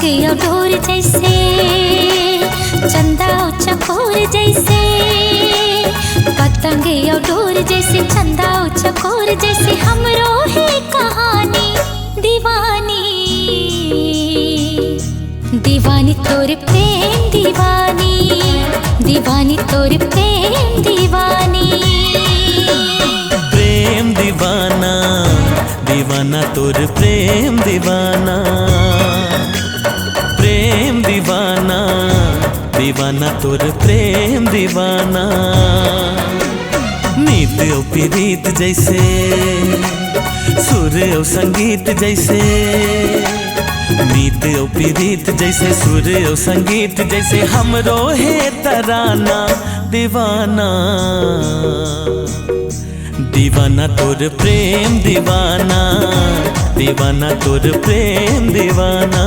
पतंगिया डोर जैसे, चंदा चकोर जैसे, पतंगिया डोर जैसे, चंदा चकोर जैसे, हमरो है कहानी दीवानी, दीवानी तोर प्रेम दीवानी, दीवानी तोर प्रेम दीवानी। प्रेम दीवाना, दीवाना तोर प्रेम दीवाना, प्रेम दीवाना, दीवाना तोर प्रेम दीवाना। नीत और प्रीत जैसे, सुर और संगीत जैसे, नीत और प्रीत जैसे, सुर और संगीत जैसे, हमरो है तराना दीवाना, दीवाना तोर प्रेम दीवाना, दीवाना तोर प्रेम दीवाना।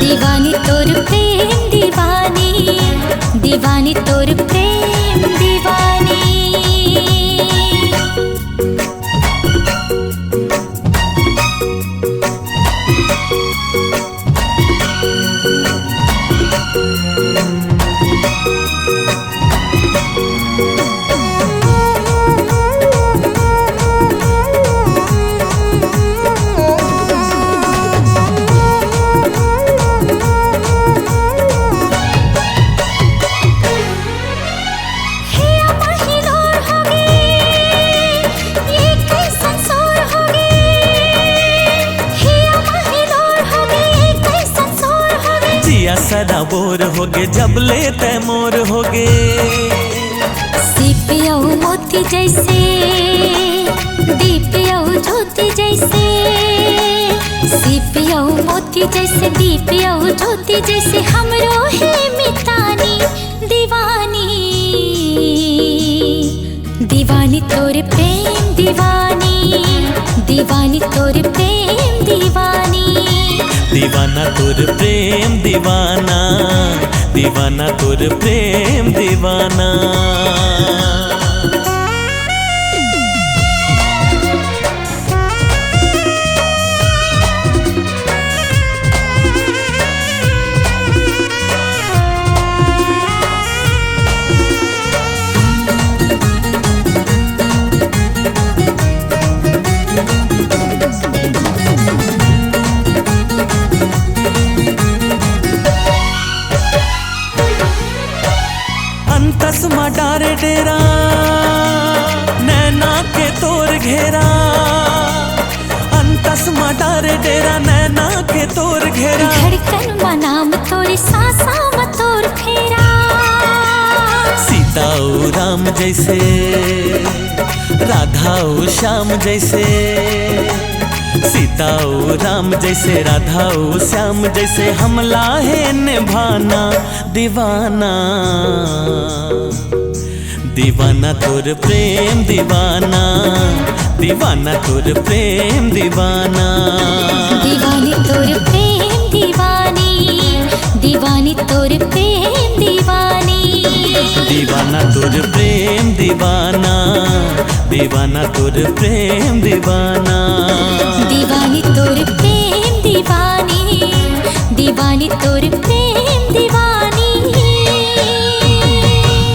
दीवानी तोर प्रेम दीवानी, दीवानी तोर प्रेम दीवानी। सदा बोर होगे जब ले तैमोर होगे, सीपिया मोती जैसे, दीपिया ज्योति जैसे, सीपिया मोती जैसे, दीपिया ज्योति जैसे, हमरो है मितानी दीवानी, दीवानी तोर प्रेम दीवानी, दीवानी तोर प्रेम दीवानी। दीवाना तोर प्रेम दीवाना, दीवाना तोर प्रेम दीवाना। तस्मा डारे डेरा, नैना के तोर घेरा, अंतस्मा डारे डेरा, नैना के तोर घेरा। धड़कन में नाम तोरी, सांसा में तोर फेरा। सीता ओ राम जैसे, राधा ओ श्याम जैसे, सीता ओ राम जैसे, राधा ओ श्याम जैसे, हमला है निभाना दीवाना, दीवाना तोर प्रेम दीवाना, दीवाना तोर प्रेम दीवाना। दीवानी तोर प्रेम दीवानी, दीवानी तोर प्रेम दीवानी। दीवाना तोर प्रेम दीवाना, दीवाना तोर प्रेम दीवाना। दीवानी तोर प्रेम दीवानी, दीवानी तोर प्रेम